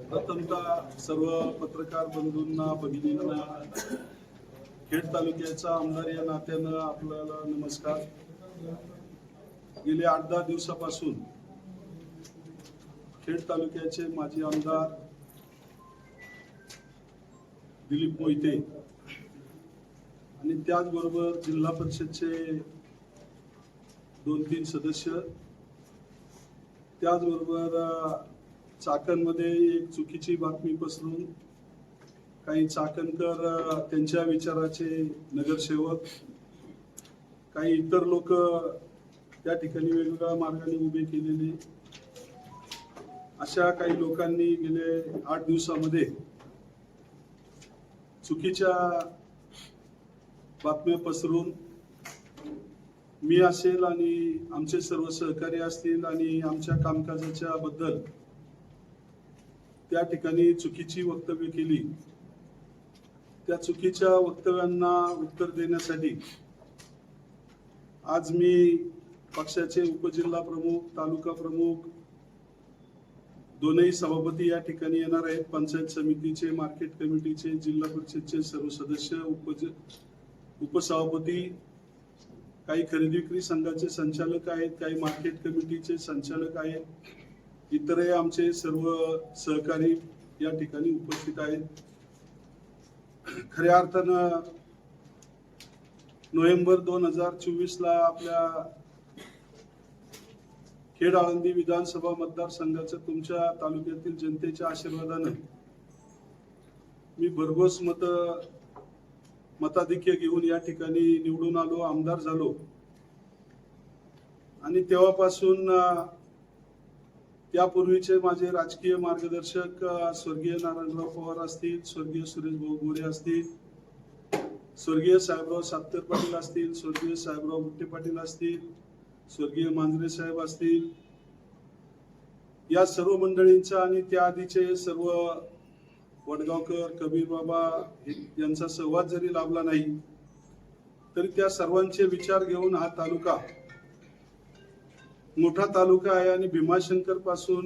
प्रथमतः सर्व पत्रकार बंधूंना, भगिनींना, खेड तालुक्याचा आमदार या नात्यानं आपल्याला नमस्कार. गेले 8-10 दिवसापासून खेड तालुक्याचे माजी आमदार दिलीप मोहिते आणि त्याचबरोबर जिल्हा परिषदचे 2-3 सदस्य, त्याचबरोबर चाकणमध्ये एक चुकीची बातमी पसरून काही चाकणकर, त्यांच्या विचाराचे नगरसेवक, काही इतर लोक त्या ठिकाणी वेगवेगळ्या मार्गाने उभे केलेले, अशा काही लोकांनी गेले 8 दिवसामध्ये चुकीच्या बातम्या पसरून मी असेल आणि आमचे सर्व सहकारी असतील आणि आमच्या कामकाजाच्या बद्दल त्या ठिकाणी चुकीची वक्तव्य केली. त्या चुकीच्या वक्तव्यांना उत्तर देण्यासाठी आज मी पक्षाचे उपजिल्हा प्रमुख, तालुका प्रमुख, दोनही सभापती या ठिकाणी येणार आहेत. पंचायत समितीचे, मार्केट कमिटीचे, जिल्हा परिषदचे सर्व सदस्य, उपसभापती, काही खरेदी विक्री संघाचे संचालक आहेत, काही मार्केट कमिटीचे संचालक आहेत, इतरही आमचे सर्व सहकारी या ठिकाणी उपस्थित आहेत. खऱ्या अर्थानं नोव्हेंबर 2024 ला आपल्या खेड आळंदी विधानसभा मतदारसंघाचं तुमच्या तालुक्यातील जनतेच्या आशीर्वादानं मी भरघोस मताधिक्य घेऊन या ठिकाणी निवडून आलो, आमदार झालो. आणि तेव्हापासून त्यापूर्वीचे माझे राजकीय मार्गदर्शक स्वर्गीय नारायणराव पवार असतील, स्वर्गीय सुरेश भाऊ गोरे असतील, स्वर्गीय साहेबराव सातकर पाटील असतील, स्वर्गीय साहेबराव गुट्टे पाटील असतील, स्वर्गीय मांजरे साहेब असतील, या सर्व मंडळींचा आणि त्या आधीचे सर्व वडगावकर, कबीर बाबा यांचा सहवास जरी लाभला नाही तरी त्या सर्वांचे विचार घेऊन हा तालुका मोठा तालुका आहे आणि भीमाशंकर पासून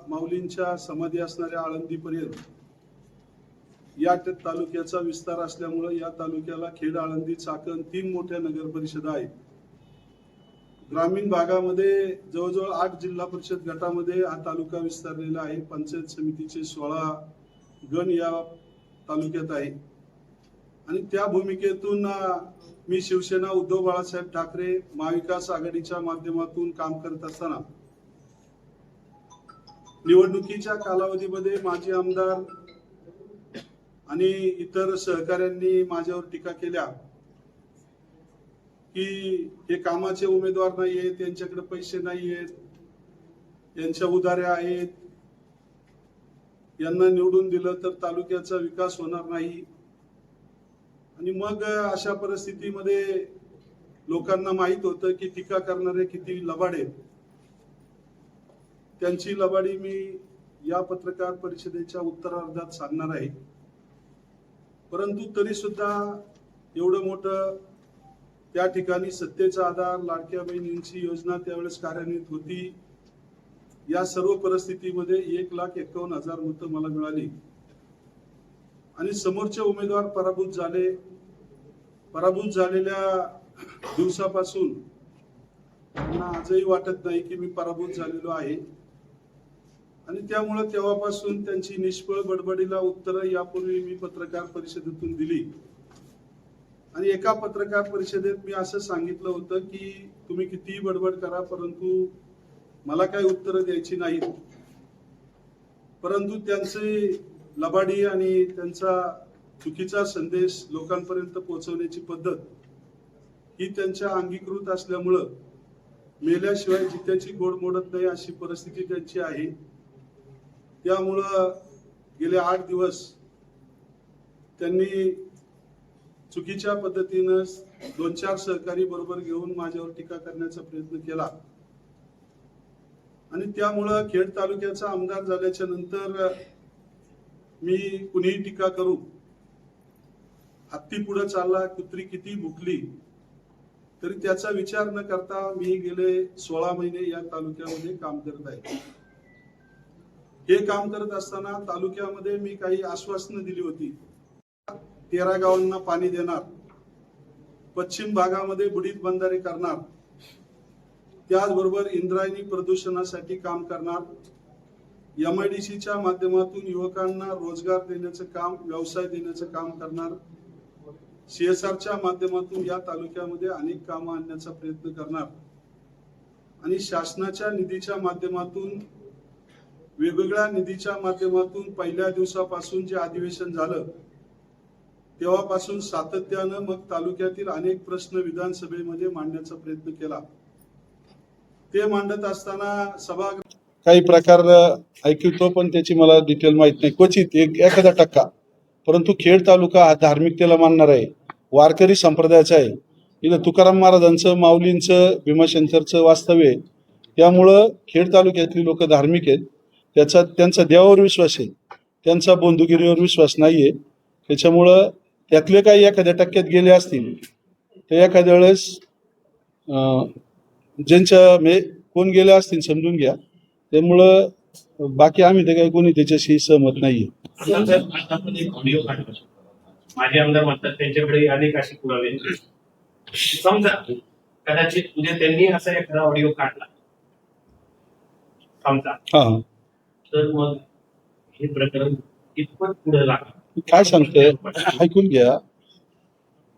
माऊलींच्या समाधी असणाऱ्या आळंदीपर्यंत या तालुक्याचा विस्तार असल्यामुळे या तालुक्याला खेड, आळंदी, चाकण 3 मोठ्या नगर परिषदा आहेत. ग्रामीण भागामध्ये जवळजवळ 8 जिल्हा परिषद गटामध्ये हा तालुका विस्तारलेला आहे. पंचायत समितीचे 16 गण या तालुक्यात आहे. आणि त्या भूमिकेतून मी शिवसेना, उद्धव बाळासाहेब ठाकरे, महाविकास आघाडीच्या माध्यमातून काम करत असताना निवडणुकीच्या कालावधीमध्ये माजी आमदार आणि इतर सहकाऱ्यांनी माझ्यावर टीका केल्या की हे कामाचे उमेदवार नाही आहेत, त्यांच्याकडे पैसे नाही आहेत, यांच्या उधाऱ्या आहेत, यांना निवडून दिलं तर तालुक्याचा विकास होणार नाही. आणि मग अशा परिस्थितीमध्ये लोकांना माहित होतं की टीका करणारे किती लबाड आहेत. त्यांची लबाडी मी या पत्रकार परिषदेच्या उत्तरार्धात सांगणार आहे. परंतु तरी सुद्धा एवढं मोठं त्या ठिकाणी सत्तेचा आधार, लाडक्या बहिणींची योजना त्यावेळेस कार्यान्वित होती. या सर्व परिस्थितीमध्ये 1,51,000 मतं मला मिळाली आणि समोरचे उमेदवार पराभूत झाले. पराभूत झालेल्या दिवसापासून त्यांना आजही वाटत नाही की मी पराभूत झालेलो आहे. आणि त्यामुळे तेव्हापासून त्यांची निष्फळ बडबडीला उत्तरं यापूर्वी मी पत्रकार परिषदेतून दिली. आणि एका पत्रकार परिषदेत मी असं सांगितलं होतं की तुम्ही कितीही बडबड करा परंतु मला काही उत्तरं द्यायची नाहीत. परंतु त्यांची लबाडी आणि त्यांचा चुकीचा संदेश लोकांपर्यंत पोहोचवण्याची पद्धत ही त्यांच्या अंगीकृत असल्यामुळं मेल्याशिवाय जित्याची गोड मोडत नाही अशी परिस्थिती त्यांची आहे. त्यामुळं गेले 8 दिवस त्यांनी चुकीच्या पद्धतीनं 2-4 सहकारी बरोबर घेऊन माझ्यावर टीका करण्याचा प्रयत्न केला. आणि त्यामुळं खेड तालुक्याचा आमदार झाल्याच्या नंतर मी कुणीही टीका करू, हत्ती पुढे चालला, कुत्री किती भुकली तरी त्याचा विचार न करता मी गेले 16 महिने या तालुक्यामध्ये काम करत आहे. हे काम करत असताना तालुक्यामध्ये मी काही आश्वासनं दिली होती. 13 गावांना पाणी देणार, पश्चिम भागामध्ये बुडीत बंधारे करणार, त्याचबरोबर इंद्रायणी प्रदूषणासाठी काम करणार, MIDCच्या माध्यमातून युवकांना रोजगार देण्याचं काम, व्यवसाय देण्याचं काम करणार, CSRच्या माध्यमातून या तालुक्यामध्ये अनेक कामं आणण्याचा प्रयत्न करणार आणि शासनाच्या निधीच्या माध्यमातून, वेगवेगळ्या निधीच्या माध्यमातून पहिल्या दिवसापासून जे अधिवेशन झालं तेव्हापासून सातत्यानं मग तालुक्यातील अनेक प्रश्न विधानसभेमध्ये मांडण्याचा प्रयत्न केला. ते मांडत असताना सभागृह काही प्रकार ऐकतो, पण त्याची मला डिटेल माहित नाही, क्वचित एखादा टक्का. परंतु खेड तालुका हा धार्मिकतेला मानणार आहे, वारकरी संप्रदायाचा आहे. इथं तुकाराम महाराजांचं, माऊलींचं, भीमाशंकरचं वास्तव्य आहे. त्यामुळं खेड तालुक्यातली लोक धार्मिक आहेत. त्यांचा देवावर विश्वास आहे, त्यांचा बंधुगिरीवर विश्वास नाहीये. त्याच्यामुळं त्यातले काही एखाद्या टक्क्यात गेले असतील तर एखाद्या वेळेस ज्यांच्या कोण गेले असतील समजून घ्या. त्यामुळं बाकी आम्ही तर काही कोणी त्याच्याशी सहमत नाहीये. माझे आमदार म्हणतात त्यांच्याकडे अनेक असे पुरावे, समजा कदाचित म्हणजे त्यांनी असा एखादा ऑडिओ काढला समजा, तर मग हे प्रकरण कितपत पुढे लागलं काय सांगतोय ऐकून घ्या.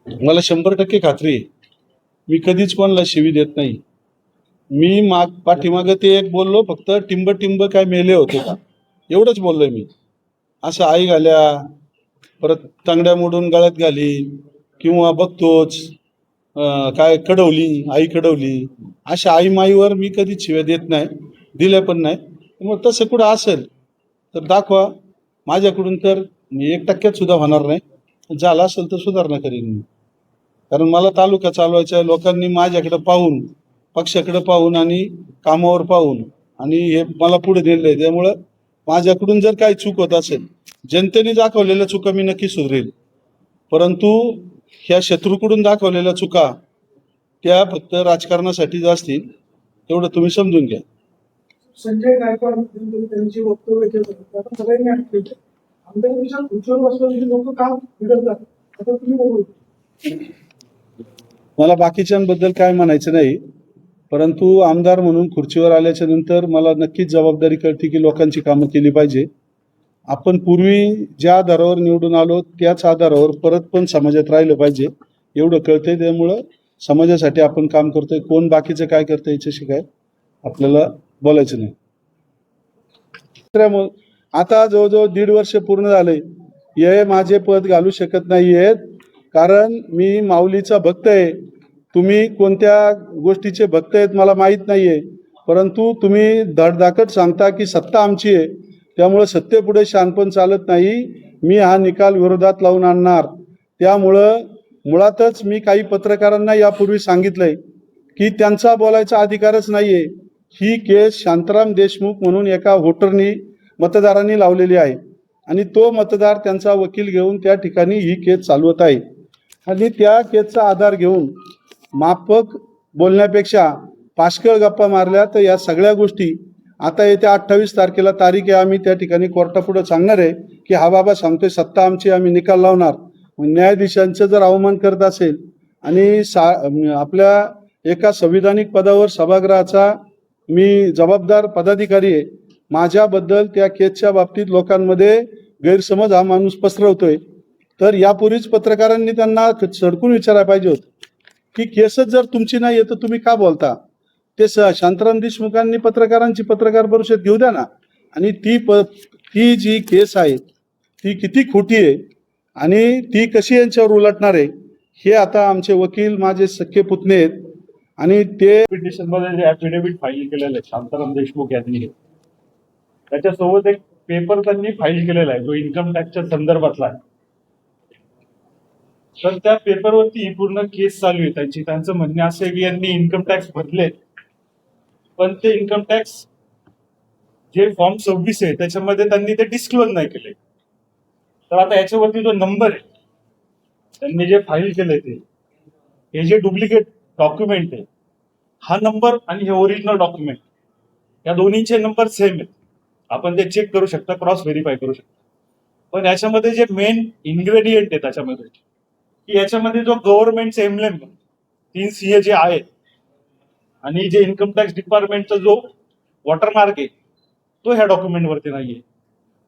मला 100% खात्री आहे, मी कधीच कोणाला शिवी देत नाही. मी पाठीमागं ते एक बोललो, फक्त टिंब टिंब काय मेले होते का एवढंच बोललोय मी. असं आई घाल्या, परत तांगड्या मोडून गळ्यात घाली, किंवा बघतोच काय कडवली, आई कडवली, अशा आई माईवर मी कधीच शिव्या देत नाही, दिल्या पण नाही. मग तसं कुठं असेल तर दाखवा. माझ्याकडून तर 1% सुद्धा होणार नाही. झालं असेल तर सुधारणा करीन मी. कारण मला तालुका चालवायचा आहे. लोकांनी माझ्याकडे पाहून, पक्षाकडे पाहून आणि कामावर पाहून आणि हे मला पुढे नेलंय. त्यामुळं माझ्याकडून जर काही चूक होत असेल, जनतेने दाखवलेल्या चुका मी नक्की सुधरेल. परंतु ह्या शत्रूकडून दाखवलेल्या चुका त्या फक्त राजकारणासाठीच असतील, तेवढं तुम्ही समजून घ्या. संजय गायकवाड त्यांची वक्तव्य केलं, आता सगळ्यांनी ऐकलं. आमदारांच्या खुर्चीवर बसलेली लोक का बिघडतात, आता तुम्ही बोलू. मला बाकीच्यांबद्दल काय म्हणायचं नाही, परंतु आमदार म्हणून खुर्चीवर आल्याच्या नंतर मला नक्कीच जबाबदारी कळते की लोकांची कामं केली पाहिजे. आपण पूर्वी ज्या आधारावर निवडून आलो त्याच आधारावर परत पण समाजात राहिलं पाहिजे, एवढं कळतंय. त्यामुळं समाजासाठी आपण काम करतोय. कोण बाकीचं काय करतंय याच्याशी काय आपल्याला बोलायचं नाही. आता जवळजवळ 1.5 वर्ष पूर्ण झाले, हे माझे पद घालू शकत नाहीयेत, कारण मी माऊलीचा भक्त आहे. तुम्ही कोणत्या गोष्टीचे भक्त आहेत मला माहीत नाहीये, परंतु तुम्ही धडधाकट सांगता की सत्ता आमची आहे, त्यामुळं सत्तेपुढे शहाणपण चालत नाही. मी हा निकाल विरोधात लावून आणणार. त्यामुळं मुळातच मी काही पत्रकारांना यापूर्वी सांगितलंय की त्यांचा बोलायचा अधिकारच नाहीये. ही केस शांताराम देशमुख म्हणून एका व्होटरनी, मतदारांनी लावलेली आहे आणि तो मतदार त्यांचा वकील घेऊन त्या ठिकाणी ही केस चालवत आहे. आणि त्या केसचा आधार घेऊन माफक बोलण्यापेक्षा पाशकळ गप्पा मारल्या तर या सगळ्या गोष्टी आता येत्या 28 तारखेला तारीख आहे. आम्ही त्या ठिकाणी कोर्टापुढे सांगणार आहे की हा बाबा सांगतोय सत्ता आमची, आम्ही निकाल लावणार. न्यायाधीशांचं जर अवमान करत असेल आणि आपल्या एका संविधानिक पदावर सभागृहाचा मी जबाबदार पदाधिकारी आहे, माझ्याबद्दल त्या केसच्या बाबतीत लोकांमध्ये गैरसमज हा माणूस पसरवतोय, तर यापूर्वीच पत्रकारांनी त्यांना सडकून विचारायला पाहिजे होतं की केसच जर तुमची नाही आहे तर तुम्ही का बोलता. ते शांताराम देशमुखांनी पत्रकारांची पत्रकार परिषद घेऊ द्या ना. आणि ती जी केस आहे ती किती खोटी आहे आणि ती कशी यांच्यावर उलटणार आहे हे आता आमचे वकील माझे सख्खे पुतणे आहेत आणि ते पिटिशनमध्ये जे ॲफिडेव्हिट फाईल केलेलं आहे शांताराम देशमुख यांनी, त्याच्यासोबत एक पेपर त्यांनी फाईल केलेला आहे जो इन्कम टॅक्सच्या संदर्भातला आहे. तर त्या पेपरवरती ही पूर्ण केस चालू आहे त्यांची. त्यांचं म्हणणं असं आहे की यांनी इन्कम टॅक्स भरले, पण ते इन्कम टॅक्स जे फॉर्म 26 आहे त्याच्यामध्ये त्यांनी ते डिस्क्लोज नाही केले. तर आता याच्यावरती जो नंबर आहे त्यांनी जे फाईल केलंय ते, हे जे डुप्लिकेट डॉक्युमेंट आहे, हा नंबर आणि हे ओरिजिनल डॉक्युमेंट या दोन्हीचे नंबर सेम आहेत. आपण ते चेक करू शकता, क्रॉस व्हेरीफाय करू शकता. पण याच्यामध्ये जे मेन इन्ग्रेडियंट आहे त्याच्यामध्ये, की याच्यामध्ये जो गव्हर्नमेंटचे एम्ब्लेम 3 CA जे आहे आणि जे इन्कम टॅक्स डिपार्टमेंटचा जो वॉटरमार्क आहे तो ह्या डॉक्युमेंटवरती नाहीये.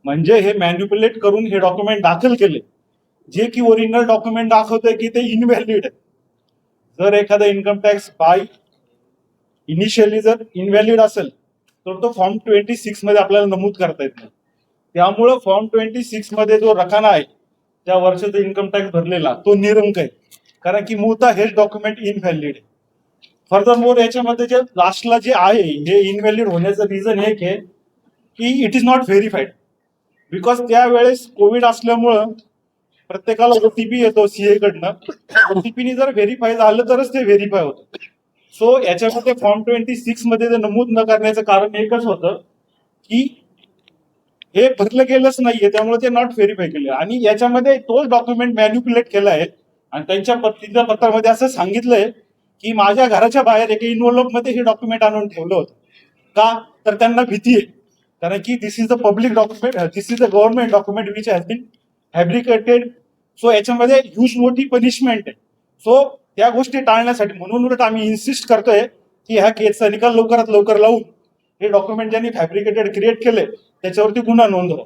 म्हणजे हे मॅन्युप्युलेट करून हे डॉक्युमेंट दाखल केले, जे की ओरिजिनल डॉक्युमेंट दाखवतंय की ते इनव्हॅलिड आहे. जर एखादा इन्कम टॅक्स बाय इनिशियली जर इनव्हॅलिड असेल तर तो फॉर्म 26 मध्ये आपल्याला नमूद करता येत नाही. त्यामुळं फॉर्म 26 मध्ये जो रकाना आहे त्या वर्षाचा इन्कम टॅक्स भरलेला तो निरंक आहे, कारण की मूळतः हेच डॉक्युमेंट इनव्हॅलिड आहे. फर्दरमोर याच्यामध्ये जे लास्टला जे आहे हे इनव्हॅलिड होण्याचं रिझन एक आहे की it is not verified. Because त्यावेळेस कोविड असल्यामुळं प्रत्येकाला ओटीपी येतो सीए कडनं. ओटीपीने जर व्हेरीफाय झालं तरच ते व्हेरीफाय होतं. सो याच्यामध्ये फॉर्म 26 मध्ये ते नमूद न करण्याचं कारण एकच होतं की हे भरलं गेलंच नाहीये, त्यामुळे ते नॉट व्हेरीफाय केलं. आणि याच्यामध्ये तोच डॉक्युमेंट मॅन्युप्युलेट केला आहे आणि त्यांच्या पत्नीच्या पत्रामध्ये असं सांगितलंय की माझ्या घराच्या बाहेर एका इन्व्हॉल्व मध्ये हे डॉक्युमेंट आणून ठेवलं होतं. का तर त्यांना भीती आहे, कारण की this is the public document, this is the government document which has been fabricated. So याच्यामध्ये ह्यूज मोठी पनिशमेंट आहे. सो त्या गोष्टी टाळण्यासाठी म्हणून उलट आम्ही इन्सिस्ट करतोय की ह्या केसचा निकाल लवकरात लवकर लावून हे डॉक्युमेंट ज्यांनी फॅब्रिकेटेड क्रिएट केले त्याच्यावरती गुन्हा नोंदवा.